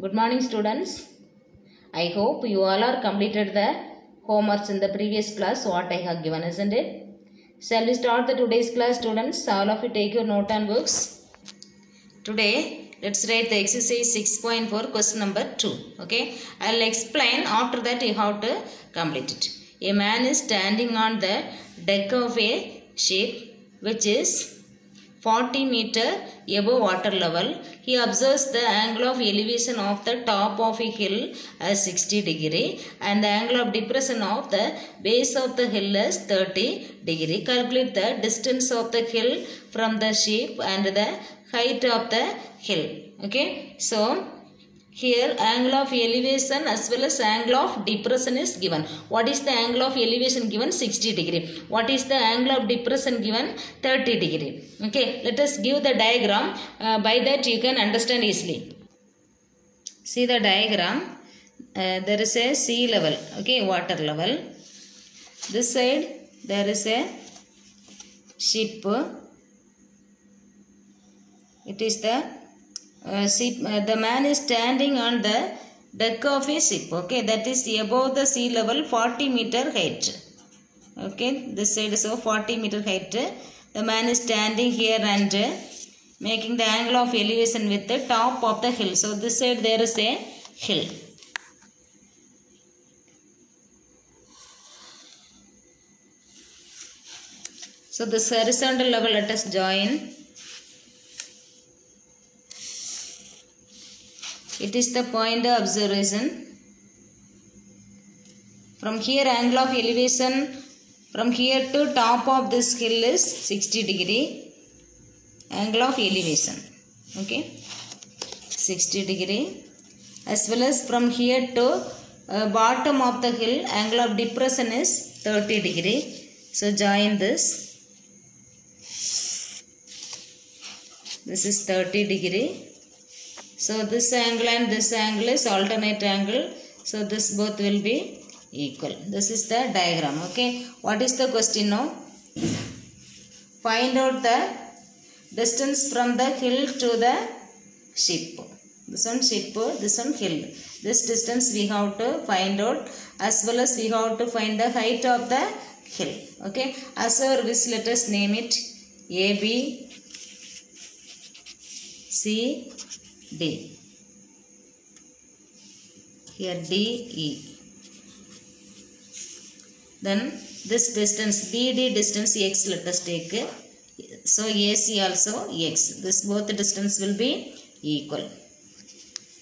Good morning, students. I hope you all are completed the homeworks in the previous class what I have given, isn't it? Shall we start the today's class, students? All of you take your note and books. Today, let's write the exercise 6.4 question number 2. Okay, I'll explain. After that, you have to complete it. A man is standing on the deck of a ship which is 40 meter above water level. He observes the angle of elevation of the top of a hill as 60 degree and the angle of depression of the base of the hill as 30 degree. Calculate the distance of the hill from the ship and the height of the hill. Okay, so here angle of elevation as well as angle of depression is given. What is the angle of elevation given? 60 degree. What is the angle of depression given? 30 degree. Okay, let us give the diagram. By that you can understand easily. See the diagram. There is a sea level. Okay, water level. This side there is a ship. It is the ship. The man is standing on the deck of a ship. Okay, that is above the sea level 40 meter height. Okay, this side is 40 meter height. The man is standing here and making the angle of elevation with the top of the hill. So this side there is a hill. So this horizontal level let us join. It is the point of observation. From here angle of elevation from here to top of this hill is 60 degree. Angle of elevation. Okay. 60 degree. As well as from here to bottom of the hill angle of depression is 30 degree. So join this. This is 30 degree. So this angle and this angle is alternate angle. So this both will be equal. This is the diagram. Okay. What is the question now? Find out the distance from the hill to the ship. This one ship, this one hill. This distance we have to find out as well as we have to find the height of the hill. Okay. As our wish, let us name it A, B, C, D. Here D, E. Then this distance BD distance X let us take. So AC also X. This both distance will be equal.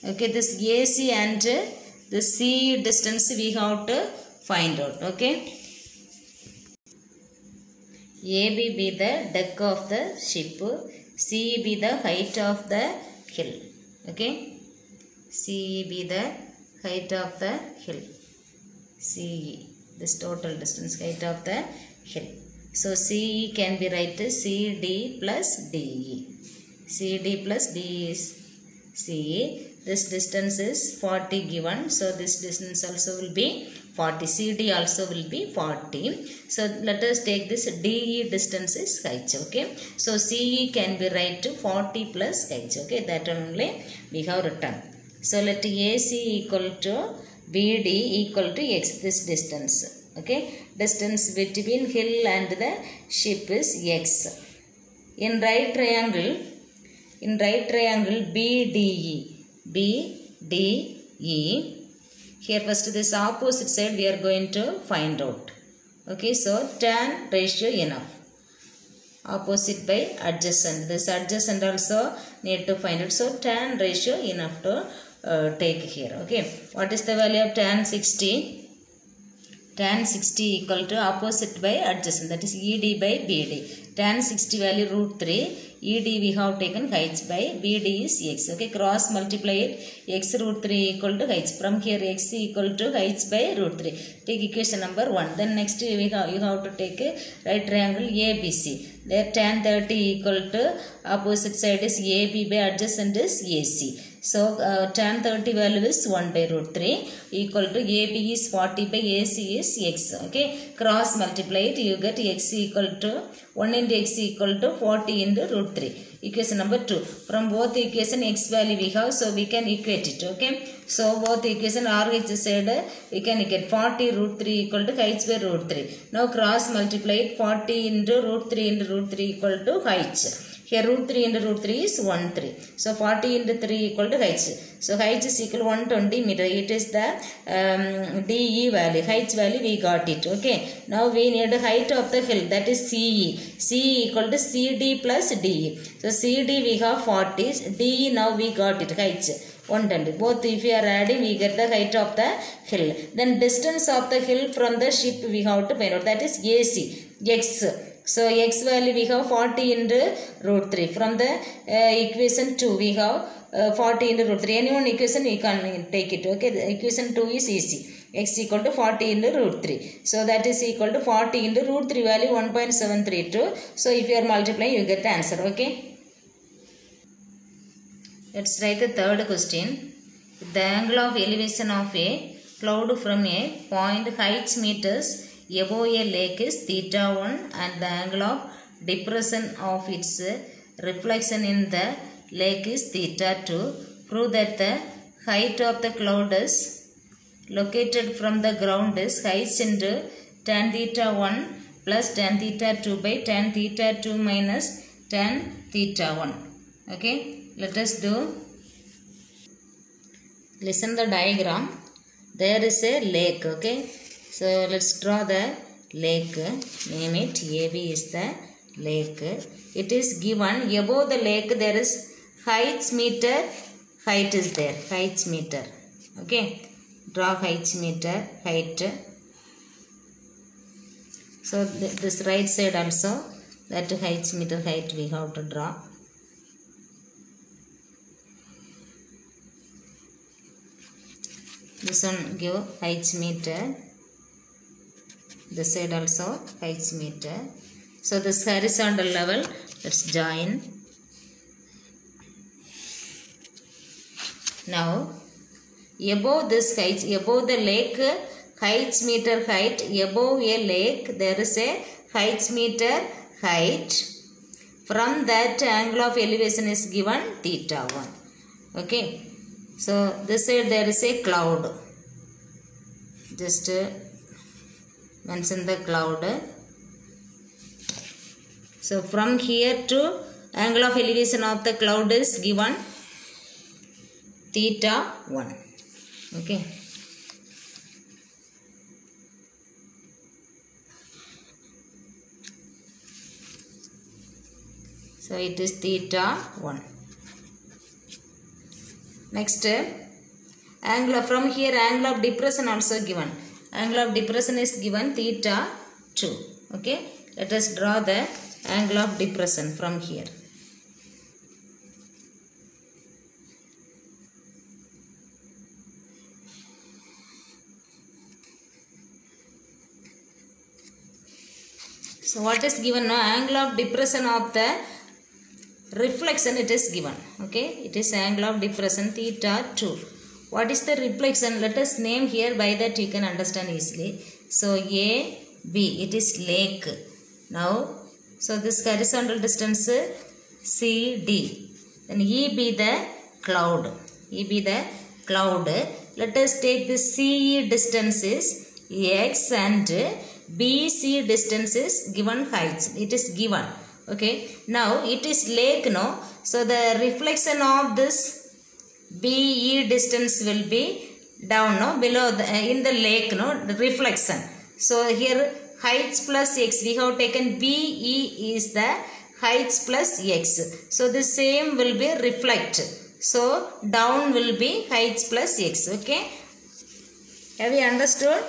Okay, this AC and the C distance we have to find out. Okay. AB be the deck of the ship. C be the height of the hill. Okay, CE be the height of the hill. CE, this total distance height of the hill. So CE can be written as CD plus DE. CD plus DE is CE. This distance is 40 given. So this distance also will be 40. CD also will be 40. So let us take this DE distance is height. Okay. So CE can be write to 40 plus height. Okay. That only we have written. So let AC equal to BD equal to X. This distance. Okay. Distance between hill and the ship is X. In right triangle BDE. BDE. Here first this opposite side we are going to find out. Okay, so tan ratio enough. Opposite by adjacent. This adjacent also need to find it. So tan ratio enough to take here. Okay, what is the value of tan 60? Tan 60 equal to opposite by adjacent. That is ED by BD. Tan 60 value root 3. ED we have taken height by BD is X. Okay, cross multiply it. X root 3 equal to height. From here X equal to height by root 3. Take equation number 1. Then next you have to take a right triangle ABC. There tan 30 equal to opposite side is AB by adjacent is AC. So tan 30 value is 1 by root 3 equal to AB is 40 by AC is X. Okay, cross multiply it. You get X equal to 1 into X equal to 40 into root 3. equation number 2. From both equation x value we have, so we can equate it. Okay, so both equation RH side we can equate 40 root 3 equal to h by root 3. Now cross multiply it, 40 into root 3 into root 3 equal to h. Here root 3 into root 3 is 1 3. So 40 into 3 equal to h. So h is equal to 120 meter. It is the DE value. H value we got it. Okay. Now we need the height of the hill, that is CE. CE equal to CD plus DE. So CD we have 40. DE now we got it. H 120. Both if we are adding we get the height of the hill. Then distance of the hill from the ship we have to find out. That is AC. X. So x value we have 40 into root 3. From the equation 2 we have 40 into root 3. Any one equation you can take it. Okay, the equation 2 is easy. X equal to 40 into root 3. So that is equal to 40 into root 3 value 1.732. So if you are multiplying you get the answer. Okay. Let's write the third question. The angle of elevation of a cloud from a point h meters above a lake is theta 1 and the angle of depression of its reflection in the lake is theta 2. Prove that the height of the cloud is located from the ground is h into tan theta 1 plus tan theta 2 by tan theta 2 minus tan theta 1. Okay, let us do. Listen the diagram. There is a lake. Okay, so let's draw the lake. Name it. AB is the lake. It is given above the lake there is h meter. Height is there. H meter. Okay. Draw h meter height. So this right side also that h meter height we have to draw. This one give h meter. This side also h meter. So this horizontal level, let's join. Now above this height, above the lake, h meter height, above a lake there is a h meter height. From that angle of elevation is given theta 1. Okay. So this side there is a cloud. Just mention the cloud. So from here to angle of elevation of the cloud is given theta 1. Okay. So it is theta 1. Next, angle from here angle of depression also given. Angle of depression is given theta 2. Okay. Let us draw the angle of depression from here. So what is given now? Angle of depression of the reflection it is given. Okay, it is angle of depression theta 2. What is the reflection? Let us name here, by that you can understand easily. So A, B, it is lake. Now, so this horizontal distance CD. Then E be the cloud. E be the cloud. Let us take the CE distance is X and BC distance is given height. It is given. Okay. Now it is lake, no? So the reflection of this BE distance will be down, no? Below the, in the lake, no? The reflection. So here height plus X. We have taken BE is the height plus X. So the same will be reflect. So down will be height plus X. Okay. Have you understood?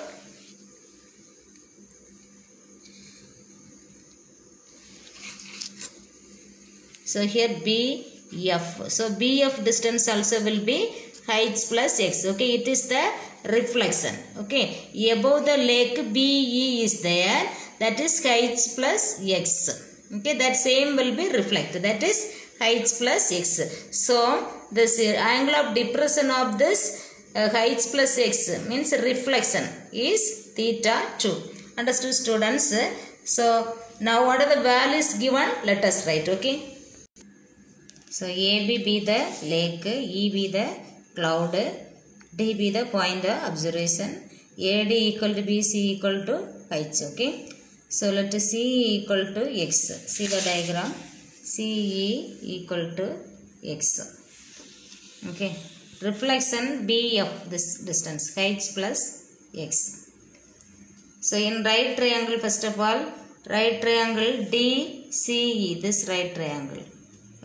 So here BF. So BF distance also will be height plus X. Okay, it is the reflection. Okay, above the lake BE is there. That is height plus X. Okay, that same will be reflected. That is height plus X. So this angle of depression of this height plus X means reflection is theta 2. Understood, students? So now what are the values given? Let us write. Okay. So AB be the lake, E be the cloud, D be the point of observation, AD equal to BC equal to height. Okay. So let us C equal to X. See the diagram. CE equal to X. Okay. Reflection BF, this distance, height plus X. So in right triangle, first of all, right triangle DCE, this right triangle.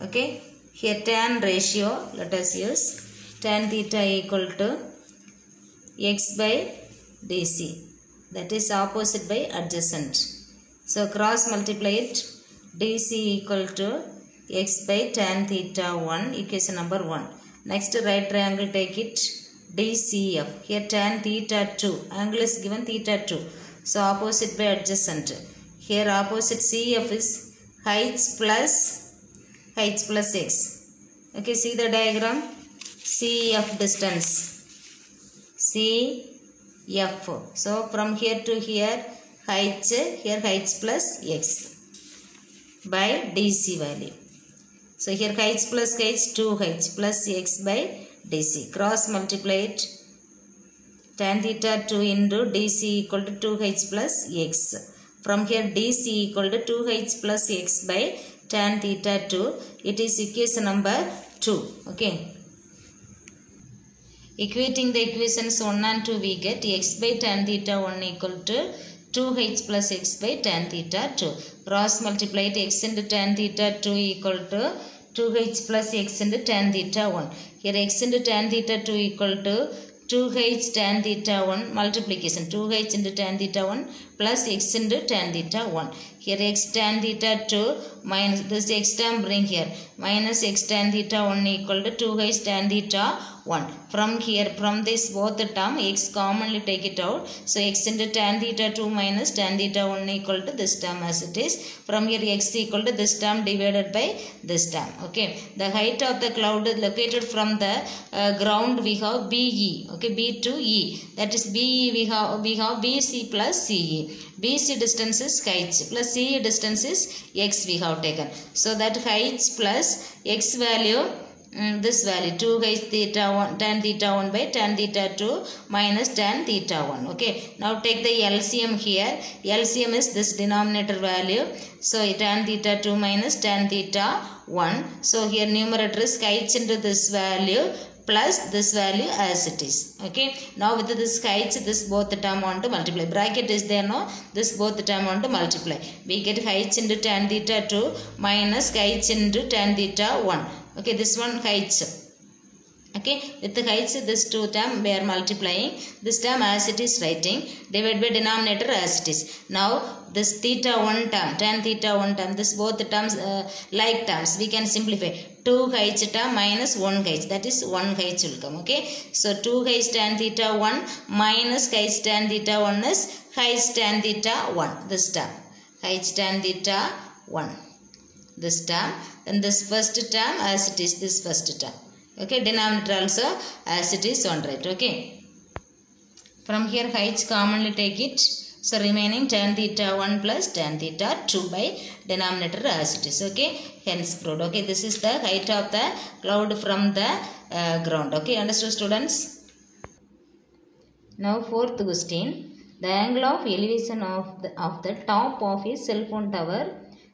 Okay. Here tan ratio, let us use tan theta equal to X by DC. That is opposite by adjacent. So cross multiply it. DC equal to X by tan theta 1, equation number 1. Next right triangle, take it DCF. Here tan theta 2. Angle is given theta 2. So opposite by adjacent. Here opposite CF is height plus X. Okay, see the diagram. CF distance. CF. So from here to here height plus X by DC value. So here height plus height 2 height plus X by DC. Cross multiply it. Tan theta 2 into DC equal to 2 height plus X. From here DC equal to 2 height plus X by tan theta 2. It is equation number 2. Okay. Equating the equations 1 and 2, we get X by tan theta 1 equal to 2h plus X by tan theta 2. Cross multiply it. X into tan theta 2 equal to 2h plus X into tan theta 1. Here X into tan theta 2 equal to 2h tan theta 1 multiplication. 2h into tan theta 1 plus X into tan theta 1. Here X tan theta 2 minus this X term bring here. Minus X tan theta 1 equal to 2h tan theta 1. From here, from this both the term, X commonly take it out. So X into tan theta 2 minus tan theta 1 equal to this term as it is. From here X equal to this term divided by this term. Okay. The height of the cloud is located from the ground, we have BE. Okay. B to E. That is BE we have BC plus CE. BC distance is height plus CE distance is X we have taken. So that height plus X value, this value 2 height theta 1 tan theta 1 by tan theta 2 minus tan theta 1. Okay. Now take the LCM here. LCM is this denominator value. So tan theta 2 minus tan theta 1. So here numerator is height into this value plus this value as it is. Okay. Now with this height, this both the term want to multiply. Bracket is there, no? This both the term want to multiply. We get height into tan theta 2 minus height into tan theta 1. Okay. This one height. Okay. With the height, this two term we are multiplying. This term as it is writing. Divided by denominator as it is. Now this theta 1 term, tan theta 1 term, this both the terms like terms, we can simplify. 2 height term minus 1 height, that is 1 height will come. Okay. So 2 height tan theta 1 minus height tan theta 1 is height tan theta 1. This term. Height tan theta 1. This term. And this first term as it is, this first term. Okay. Denominator also as it is on right. Okay. From here height commonly take it. So remaining tan theta 1 plus tan theta 2 by denominator as it is. Okay. Hence proved. Okay. This is the height of the cloud from the ground. Okay. Understood, students? Now fourth question. The angle of elevation of the top of a cell phone tower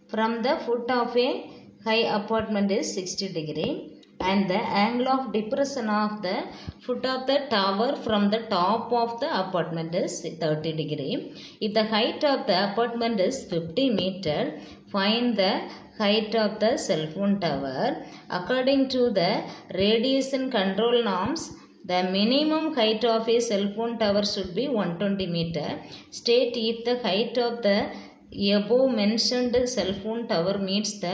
from the foot of a high apartment is 60 degree. And the angle of depression of the foot of the tower from the top of the apartment is 30 degree. If the height of the apartment is 50 meter, find the height of the cell phone tower. According to the radiation control norms, the minimum height of a cell phone tower should be 120 meter. State if the height of the above mentioned cell phone tower meets the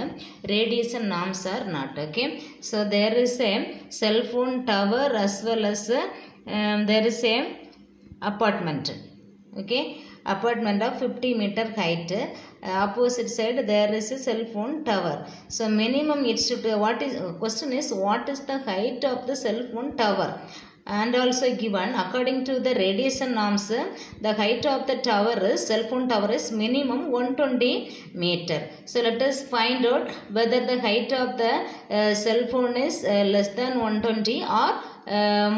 radiation norms or not. Okay. So there is a cell phone tower as well as there is a apartment. Okay. Apartment of 50 meter height. Opposite side there is a cell phone tower. So minimum it should, what is question is what is the height of the cell phone tower? and also given according to the radiation norms, the height of the tower is, cell phone tower is minimum 120 meter. So let us find out whether the height of the cell phone is less than 120 or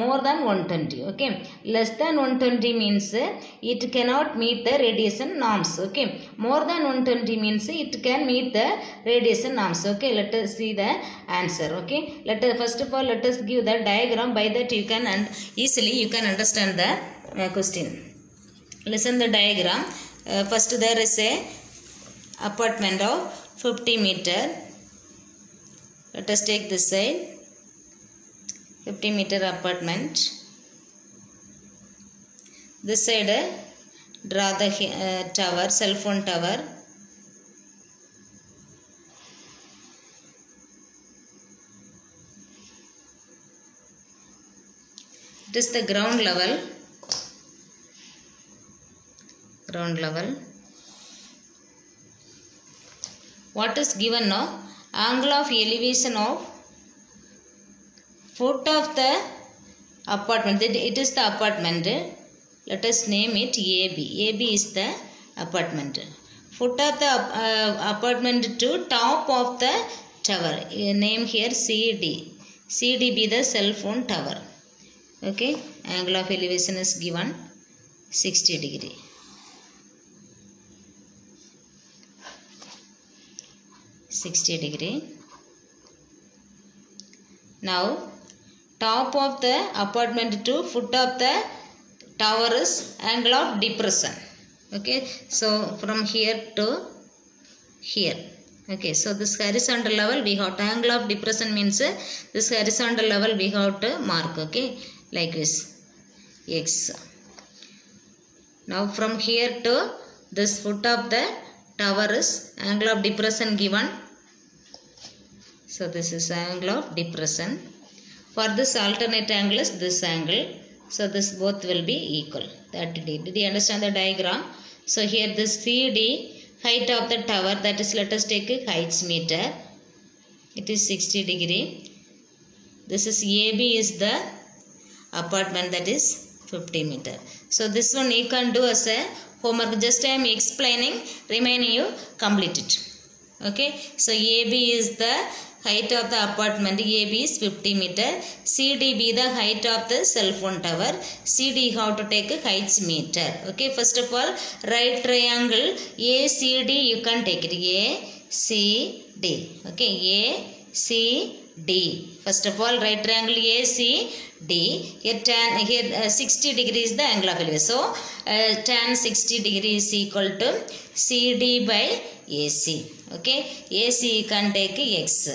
more than 120. Okay, less than 120 means it cannot meet the radiation norms. Okay, more than 120 means it can meet the radiation norms. Okay, let us see the answer. Okay, first of all let us give the diagram. By that you can easily you can understand the question. Listen the diagram. First there is a apartment of 50 meter. Let us take this side. 50 meter apartment. This side draw the tower, cell phone tower. It is the ground level. Ground level. What is given now? Angle of elevation of foot of the apartment. It is the apartment. Let us name it AB. AB is the apartment. Foot of the apartment to top of the tower. Name here CD. CD be the cell phone tower. Okay. Angle of elevation is given 60 degree. 60 degree. Now top of the apartment to foot of the tower is angle of depression. Okay, so from here to here. Okay, so this horizontal level we have to, angle of depression means this horizontal level we have to mark. Okay, like this X. Now from here to this foot of the tower is angle of depression given. So this is angle of depression. For this alternate angle is this angle. So this both will be equal. 30 degree. Did you understand the diagram? So here this CD height of the tower, that is, let us take a height meter. It is 60 degree. This is AB is the apartment, that is 50 meter. So this one you can do as a homework. Just I am explaining. Remaining you complete it. Okay. So AB is the height of the apartment. AB is 50 meter. CD be the height of the cell phone tower. CD how to take a height meter. Okay. First of all, right triangle ACD you can take it. ACD. Okay. ACD. First of all, right triangle ACD. Here tan, here 60 degree is the angle of elevation. So tan 60 degree is equal to CD by AC. Okay. AC you can take X.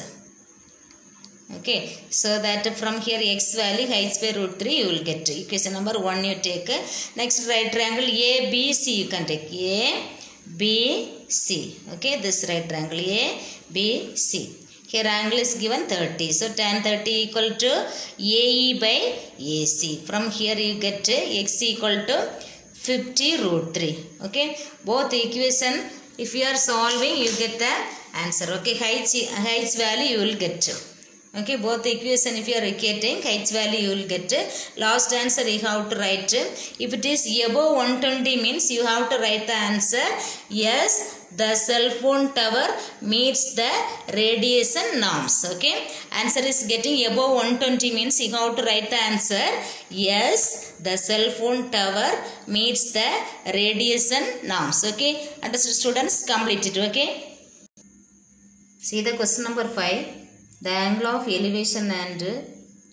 Okay, so that from here X value height by root 3 you will get. Equation number 1 you take. Next right triangle ABC you can take. ABC. Okay, this right triangle ABC. Here angle is given 30. So tan 30 equal to AE by AC. From here you get X equal to 50 root 3. Okay, both equation if you are solving you get the answer. Okay, height value you will get. Okay, both equation if you are getting height value you will get. Last answer you have to write. If it is above 120 means you have to write the answer. Yes, the cell phone tower meets the radiation norms. Okay, answer is getting above 120 means you have to write the answer. Yes, the cell phone tower meets the radiation norms. Okay, understood students? Complete it. Okay, see the question number 5. The angle of elevation and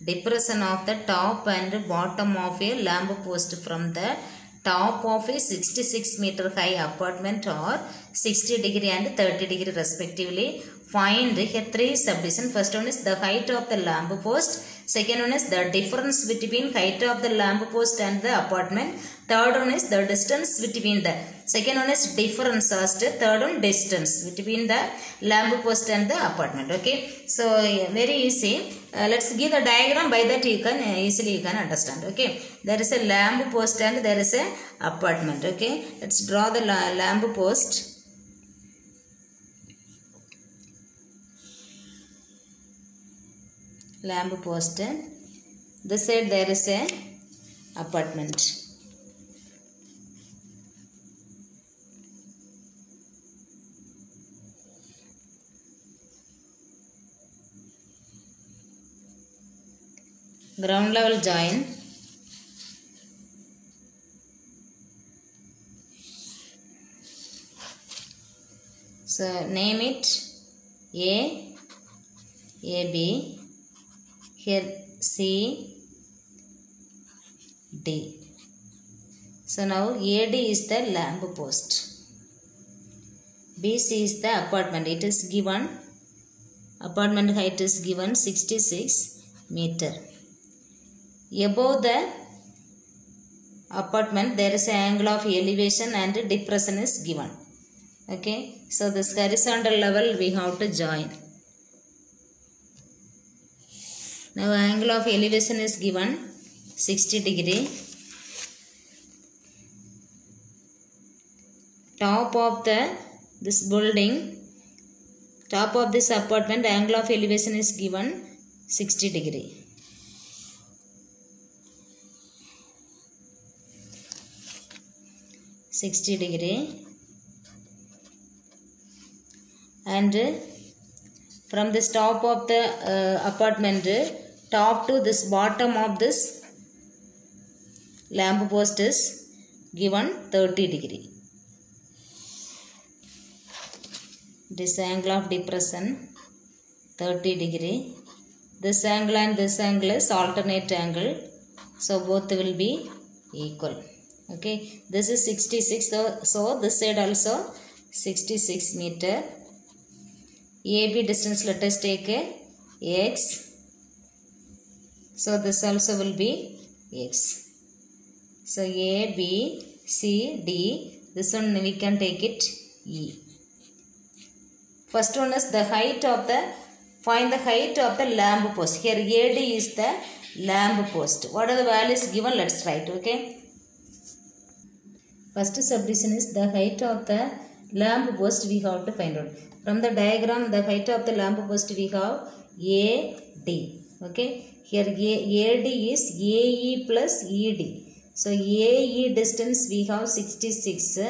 depression of the top and bottom of a lamp post from the top of a 66 meter high apartment are 60 degree and 30 degree respectively. Find here 3 subdivision. First one is the height of the lamp post. Second one is the difference between height of the lamp post and the apartment. Third one is the distance between the. Second one is difference asked. Third one distance between the lamp post and the apartment. Okay. So very easy. Let's give the diagram. By that you can easily you can understand. Okay. There is a lamp post and there is a apartment. Okay. Let's draw the lamp post. Lamp post. This side there is a apartment. Ground level join. So name it AB, here C, D. So now AD is the lamp post, BC is the apartment. It is given, apartment height is given 66 meter. Above the apartment there is an angle of elevation and depression is given. Okay, so this horizontal level we have to join. Now angle of elevation is given 60 degree. Top of this building, top of this apartment, angle of elevation is given 60 degree. And from this top of the apartment, top to this bottom of this lamp post is given 30 degree. This angle of depression 30 degree. This angle and this angle is alternate angle, so both will be equal. Okay, this is 66, so this side also 66 meter. AB distance, let us take X. So this also will be X. So A, B, C, D. This one we can take it E. First one is the height of the, find the height of the lamp post. Here AD is the lamp post. What are the values given? Let's write. Okay. First subdivision is the height of the lamp post we have to find out. From the diagram, the height of the lamp post we have AD. Okay. Here AD is AE plus ED. So AE distance we have 66.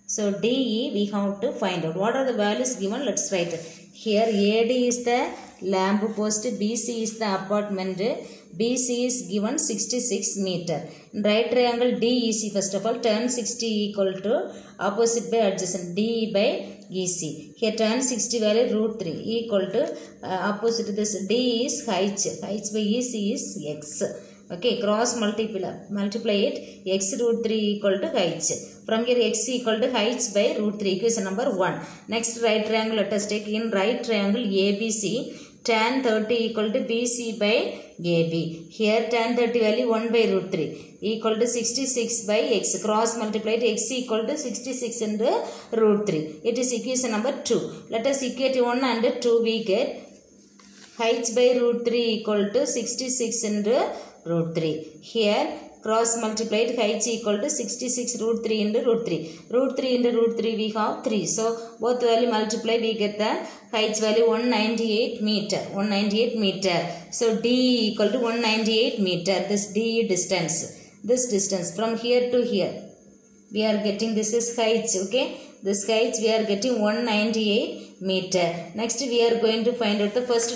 So DE we have to find out. What are the values given? Let's write. Here AD is the lamp post, BC is the apartment, BC is given 66 meter. In right triangle DEC, first of all, tan 60 equal to opposite by adjacent DE by EC. Here tan 60 value root 3 equal to opposite, this D is height by EC is X. Okay, cross multiply it, X root 3 equal to height. From here X equal to height by root 3, equation number 1. Next right triangle, let us take in right triangle ABC, tan 30 equal to BC by AB. Here tan 30 value 1 by root 3 equal to 66 by X. Cross multiplied, X equal to 66 into root 3. It is equation number 2. Let us equate 1 and 2, we get height by root 3 equal to 66 into root 3. Here cross multiplied, height equal to 66 root 3 into root 3. Root 3 into root 3 we have 3. So both value multiply, we get the height value 198 meter. 198 meter. So D equal to 198 meter. This D distance. This distance from here to here, we are getting, this is height. Okay. This height we are getting 198 meter. Next we are going to find out the first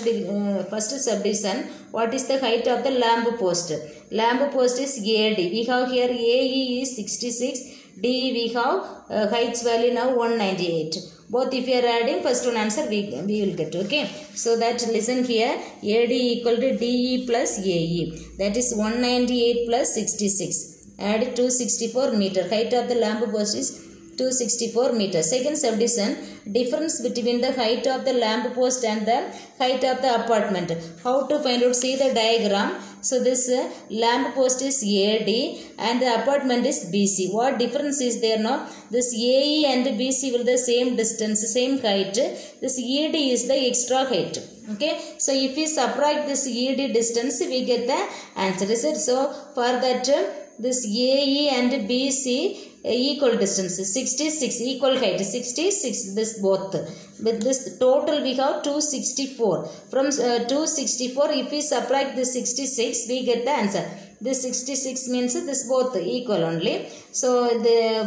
subdivision. What is the height of the lamp post? Lamp post is AD. We have here AE is 66. DE we have height value now 198. Both if you are adding, first one answer we will get. Okay. So that listen here, AD equal to DE plus AE. That is 198 plus 66. Add 264 meter. Height of the lamp post is 264 meters. Second subdivision, difference between the height of the lamp post and the height of the apartment. How to find out? See the diagram. So this lamp post is AD and the apartment is BC. What difference is there now? This AE and BC will the same distance, same height. This ED is the extra height. Okay. So if we subtract this ED distance, we get the answer. Is it? So for that, this AE and BC equal distance 66 equal height 66 this both. With this total we have 264. From 264 if we subtract this 66 we get the answer. This 66 means this both equal only. So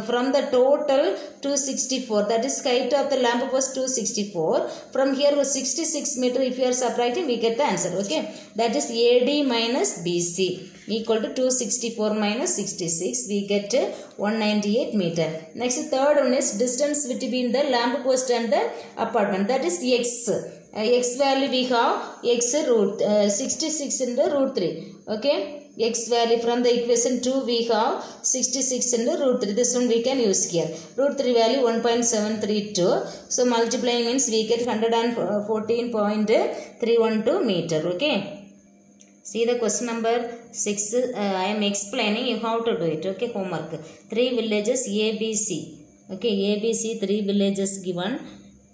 from the total 264, that is height of the lamp post 264. From here 66 meter if you are subtracting we get the answer. Okay, that is AD minus BC equal to 264 minus 66. We get 198 meter. Next third one is distance between the lamp post and the apartment. That is X. X value we have X root 66 in the root 3. Okay. X value from the equation 2 we have 66 in the root 3. This one we can use here. Root 3 value 1.732. So multiplying means we get 114.312 meter. Okay. See the question number 6. I am explaining you how to do it. Okay. Homework. 3 villages ABC. Okay. ABC 3 villages given.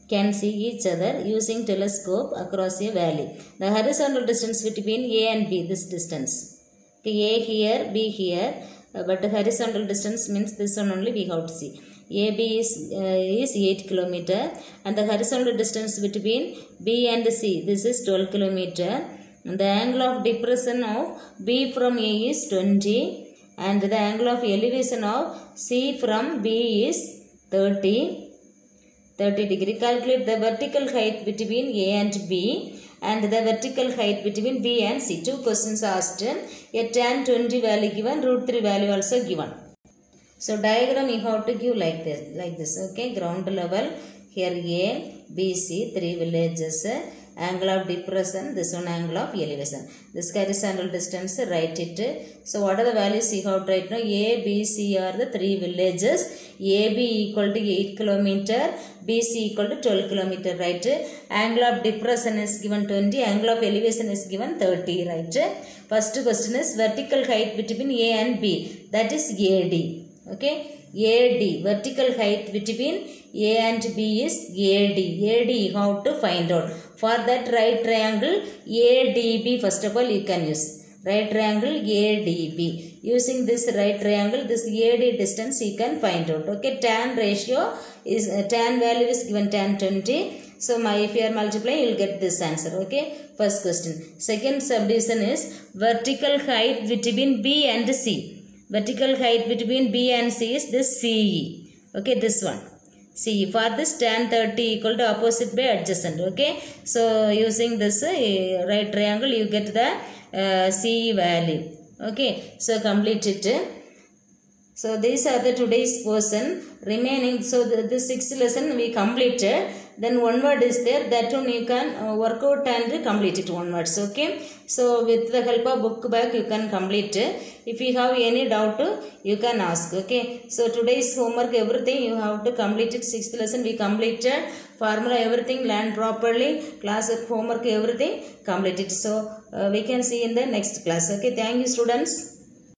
Can see each other using telescope across a valley. The horizontal distance between A and B. This distance. Okay, A here, B here, but the horizontal distance means this one only we have to see. AB is 8 kilometer and the horizontal distance between B and C, this is 12 kilometer. And the angle of depression of B from A is 20 and the angle of elevation of C from B is 30 degree. Calculate the vertical height between A and B and the vertical height between B and C. Two questions asked. A tan 20 value given, root 3 value also given. So diagram you have to give like this. Okay, ground level here A, B, C, 3 villages. Angle of depression, this one angle of elevation. This horizontal distance, write it. So what are the values you have to write now? A, B, C are the 3 villages. AB equal to 8 kilometer, BC equal to 12 kilometer, right? Angle of depression is given 20, angle of elevation is given 30, right? First question is vertical height between A and B, that is AD. Okay, AD, vertical height between A and B is AD. AD you have to find out. For that right triangle ADB first of all you can use. Right triangle ADB. Using this right triangle, this AD distance you can find out. Okay, tan ratio is tan value is given tan 20. So if you are multiplying you will get this answer. Okay, first question. Second subdivision is vertical height between B and C. Vertical height between B and C is this CE. Okay, this one. See, for this tan 30 equal to opposite by adjacent. Okay, so using this right triangle you get the CE value. Okay, so complete it. So these are the today's portion remaining. So the sixth lesson we completed. Then one word is there, that one you can work out and complete it one words. Okay, so with the help of book bag you can complete. If you have any doubt you can ask. Okay, so today's homework everything you have to complete it. Sixth lesson we completed, formula everything learn properly, class homework everything completed. So we can see in the next class. Okay, thank you students.